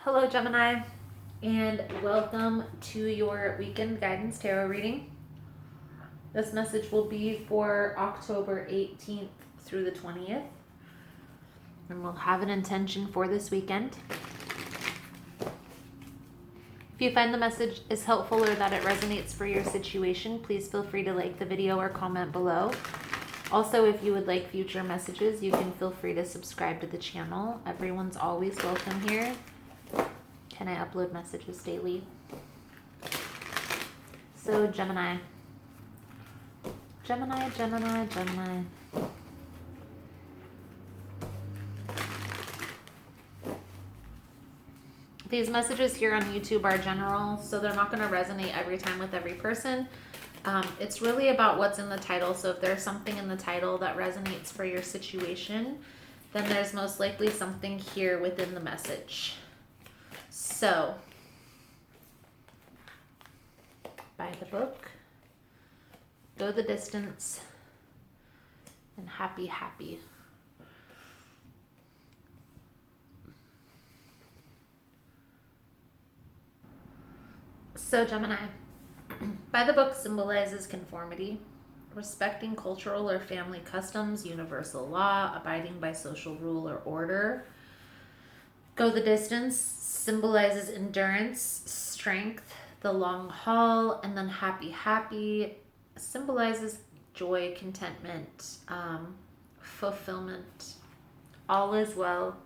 Hello, Gemini, and welcome to your weekend guidance tarot reading. This message will be for October 18th through the 20th, and we'll have an intention for this weekend. If you find the message is helpful or that it resonates for your situation, please feel free to like the video or comment below. Also, if you would like future messages, you can feel free to subscribe to the channel. Everyone's always welcome here. Can I upload messages daily? So Gemini. These messages here on YouTube are general, so they're not going to resonate every time with every person. It's really about what's in the title. So if there's something in the title that resonates for your situation, then there's most likely something here within the message. So, buy the book, go the distance, and happy. So, Gemini, buy the book symbolizes conformity, respecting cultural or family customs, universal law, abiding by social rule or order. Go the distance symbolizes endurance, strength, the long haul, and then happy symbolizes joy, contentment, fulfillment. All is well.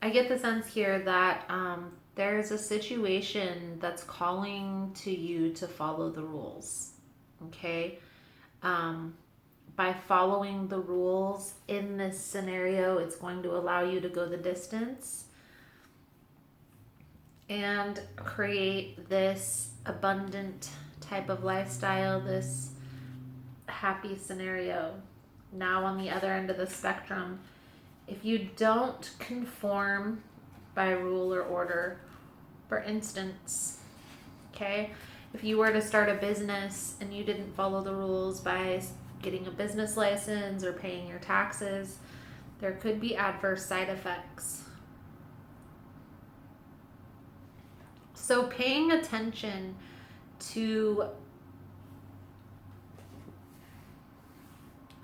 I get the sense here that there's a situation that's calling to you to follow the rules, okay? By following the rules in this scenario, it's going to allow you to go the distance and create this abundant type of lifestyle, this happy scenario. Now, on the other end of the spectrum, if you don't conform by rule or order, for instance, okay, if you were to start a business and you didn't follow the rules by getting a business license or paying your taxes, there could be adverse side effects. So paying attention to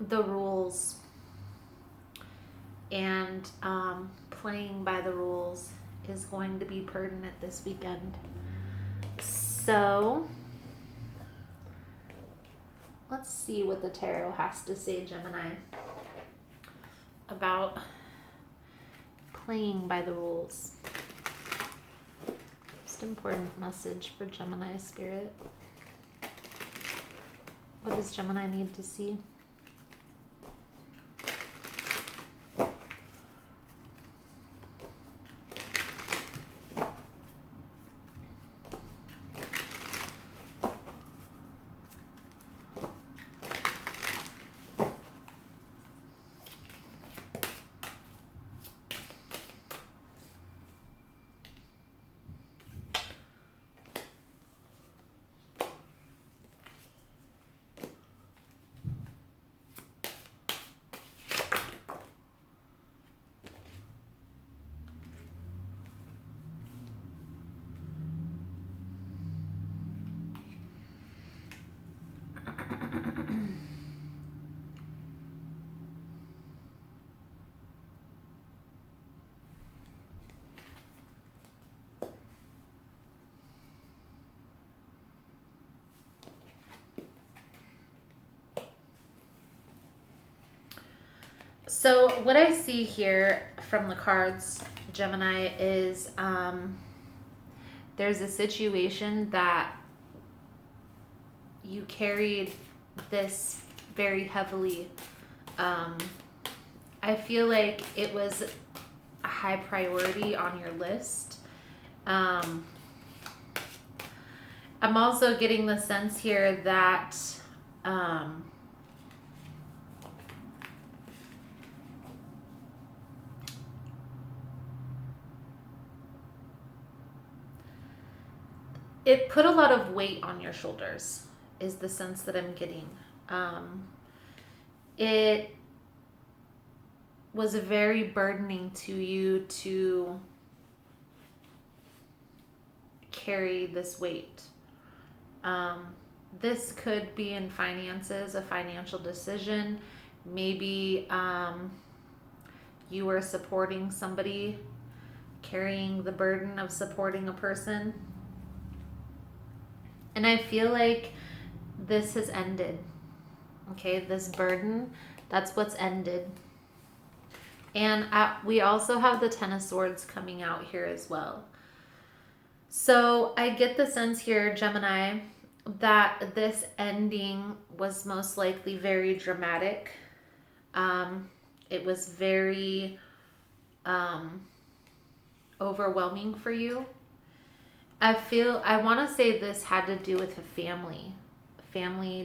the rules and playing by the rules is going to be pertinent this weekend. So let's see what the tarot has to say, Gemini, about playing by the rules. Most important message for Gemini spirit. What does Gemini need to see? So what I see here from the cards, Gemini, is there's a situation that you carried this very heavily. I feel like it was a high priority on your list. I'm also getting the sense here that it put a lot of weight on your shoulders, is the sense that I'm getting. It was very burdening to you to carry this weight. This could be in finances, a financial decision. Maybe you are supporting somebody, carrying the burden of supporting a person. And I feel like this has ended. Okay, this burden, that's what's ended. And we also have the Ten of Swords coming out here as well. So I get the sense here, Gemini, that this ending was most likely very dramatic. It was very overwhelming for you. I want to say this had to do with a family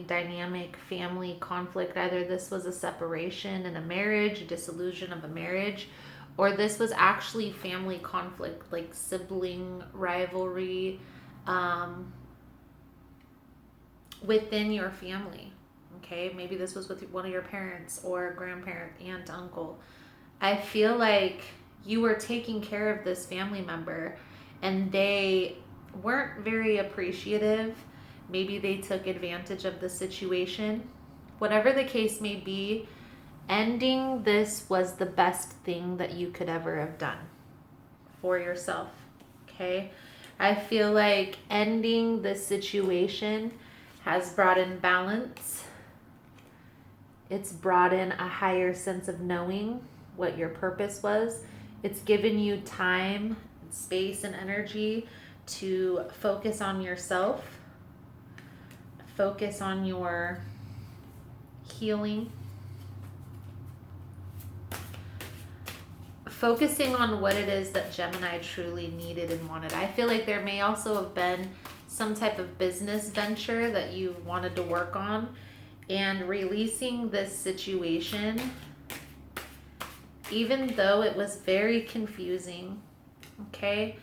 dynamic, family conflict. Either this was a separation in a marriage, a dissolution of a marriage, or this was actually family conflict, like sibling rivalry within your family. Okay, maybe this was with one of your parents or grandparent, aunt, uncle. I feel like you were taking care of this family member and they weren't very appreciative. Maybe they took advantage of the situation. Whatever the case may be, ending this was the best thing that you could ever have done for yourself. Okay? I feel like ending this situation has brought in balance. It's brought in a higher sense of knowing what your purpose was. It's given you time, space, and energy to focus on yourself, focus on your healing, focusing on what it is that Gemini truly needed and wanted. I feel like there may also have been some type of business venture that you wanted to work on, and releasing this situation, even though it was very confusing, okay?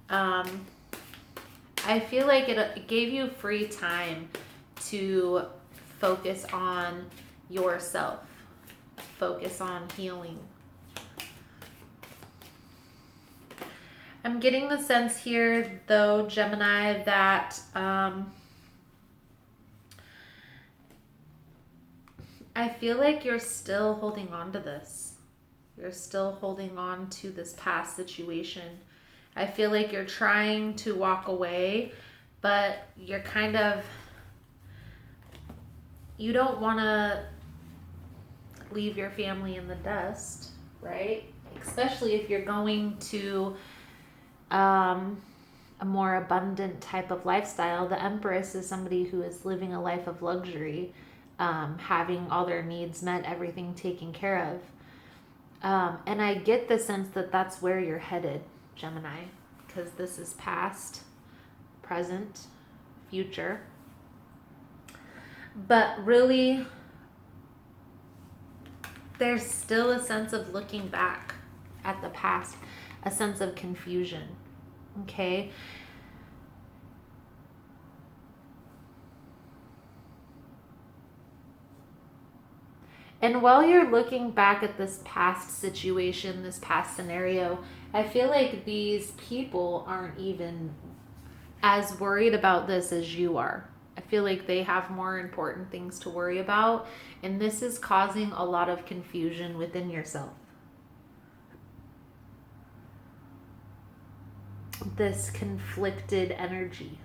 I feel like it gave you free time to focus on yourself, focus on healing. I'm getting the sense here, though, Gemini, that I feel like you're still holding on to this. You're still holding on to this past situation. I feel like you're trying to walk away, but you're kind of, you don't want to leave your family in the dust, right? Especially if you're going to a more abundant type of lifestyle. The Empress is somebody who is living a life of luxury, having all their needs met, everything taken care of. And I get the sense that that's where you're headed, Gemini, because this is past, present, future. But really, there's still a sense of looking back at the past, a sense of confusion, okay? And while you're looking back at this past situation, this past scenario, I feel like these people aren't even as worried about this as you are. I feel like they have more important things to worry about, and this is causing a lot of confusion within yourself. This conflicted energy.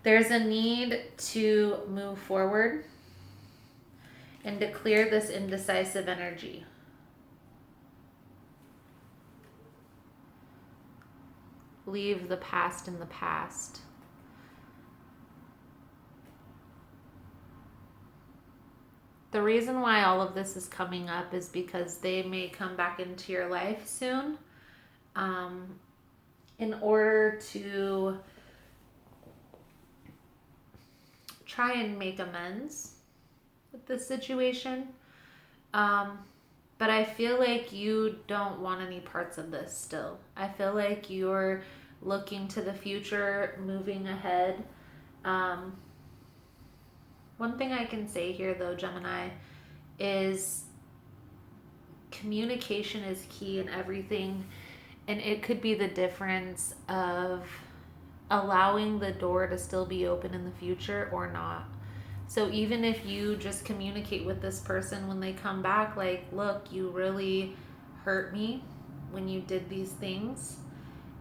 There's a need to move forward and to clear this indecisive energy. Leave the past in the past. The reason why all of this is coming up is because they may come back into your life soon, in order to try and make amends with the situation. But I feel like you don't want any parts of this still. I feel like you're looking to the future, moving ahead. One thing I can say here, though, Gemini, is communication is key in everything, and it could be the difference of allowing the door to still be open in the future or not. So even if you just communicate with this person when they come back, like, look, you really hurt me when you did these things,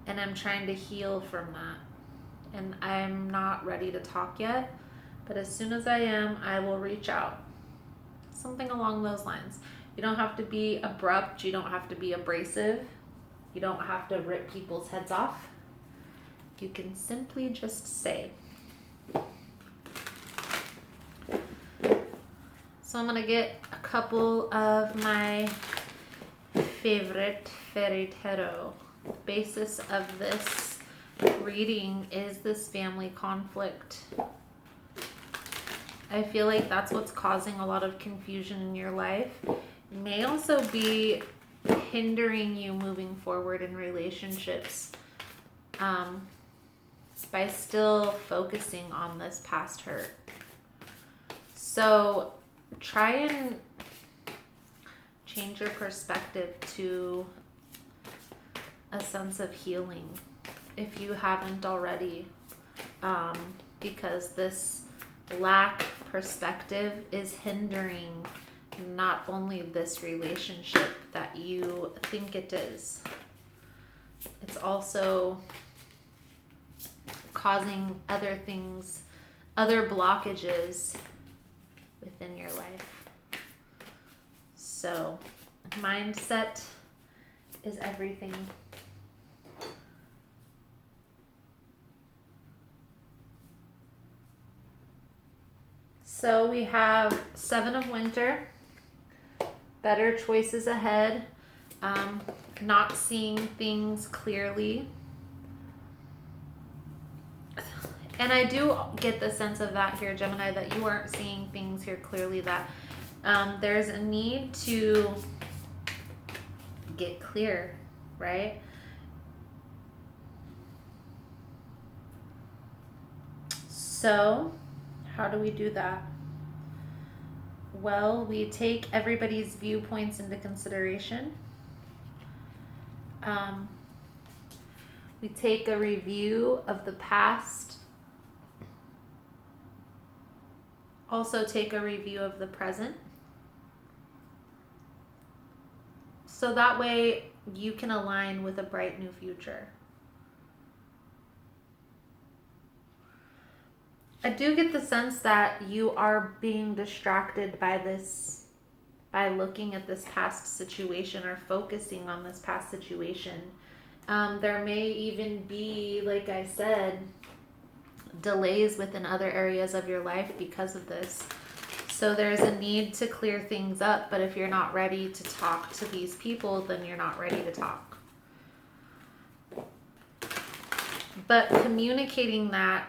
and I'm trying to heal from that, and I'm not ready to talk yet, but as soon as I am, I will reach out. Something along those lines. You don't have to be abrupt, you don't have to be abrasive, you don't have to rip people's heads off. You can simply just say. So I'm going to get a couple of my favorite fairy tarot. The basis of this reading is this family conflict. I feel like that's what's causing a lot of confusion in your life. It may also be hindering you moving forward in relationships by still focusing on this past hurt. So try and change your perspective to a sense of healing if you haven't already, because this lack of perspective is hindering not only this relationship that you think it is, it's also causing other things, other blockages within your life. So mindset is everything. So we have 7 of Winter, better choices ahead, not seeing things clearly. And I do get the sense of that here, Gemini, that you aren't seeing things here clearly, that there's a need to get clear, right? So how do we do that? Well, we take everybody's viewpoints into consideration. We take a review of the past. Also take a review of the present. So that way you can align with a bright new future. I do get the sense that you are being distracted by this, by looking at this past situation or focusing on this past situation. There may even be, like I said, delays within other areas of your life because of this. So there's a need to clear things up, but if you're not ready to talk to these people, then you're not ready to talk. But communicating that,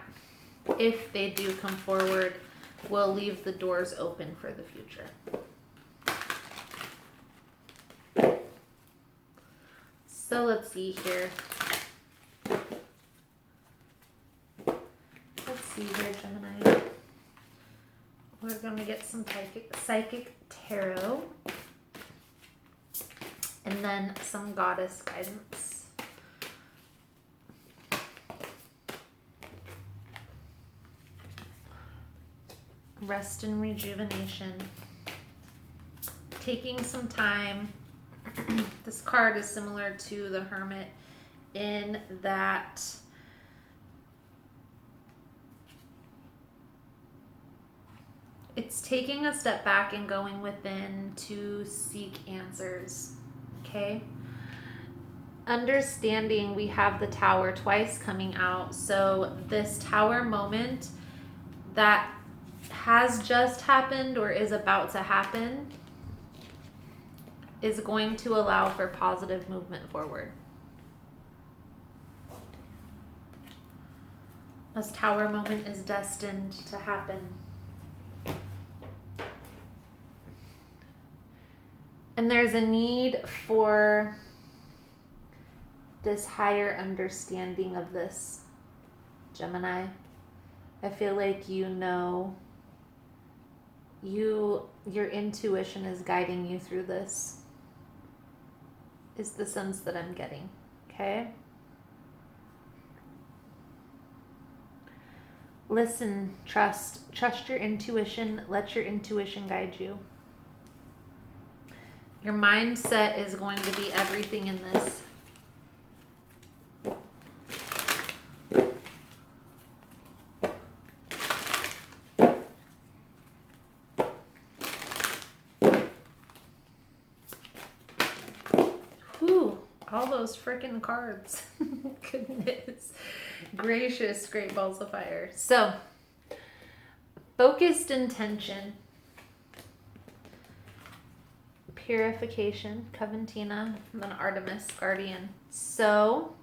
if they do come forward, will leave the doors open for the future. So let's see here. Let's see here, Gemini. We're going to get some psychic tarot. And then some goddess guidance. Rest and rejuvenation. Taking some time. This card is similar to the Hermit in that it's taking a step back and going within to seek answers. Okay? Understanding we have the Tower twice coming out. So this Tower moment that has just happened or is about to happen is going to allow for positive movement forward. This Tower moment is destined to happen. And there's a need for this higher understanding of this, Gemini. I feel like your intuition is guiding you through this. is the sense that I'm getting. Okay? Listen, trust your intuition. Let your intuition guide you. Your mindset is going to be everything in this. Whew, all those freaking cards. Goodness gracious, great balls of fire. So, focused intention. Purification, Coventina, and then Artemis, Guardian. So,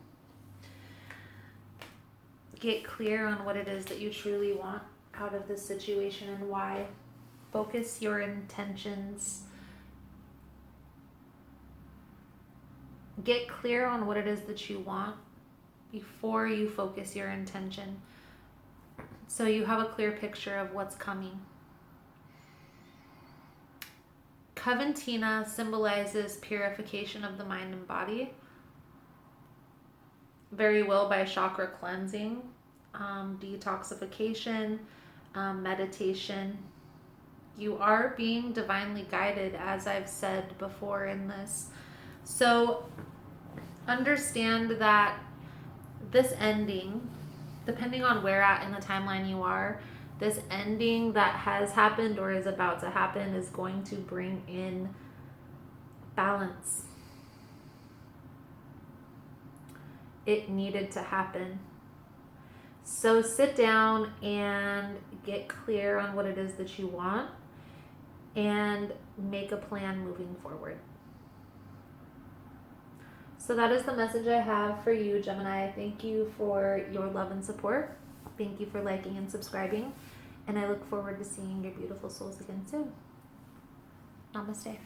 get clear on what it is that you truly want out of this situation and why. Focus your intentions. Get clear on what it is that you want before you focus your intention. So you have a clear picture of what's coming. Coventina symbolizes purification of the mind and body. Very well by chakra cleansing, detoxification, meditation. You are being divinely guided, as I've said before in this. So understand that this ending, depending on where at in the timeline you are, this ending that has happened or is about to happen is going to bring in balance. It needed to happen. So sit down and get clear on what it is that you want and make a plan moving forward. So that is the message I have for you, Gemini. Thank you for your love and support. Thank you for liking and subscribing. And I look forward to seeing your beautiful souls again soon. Namaste.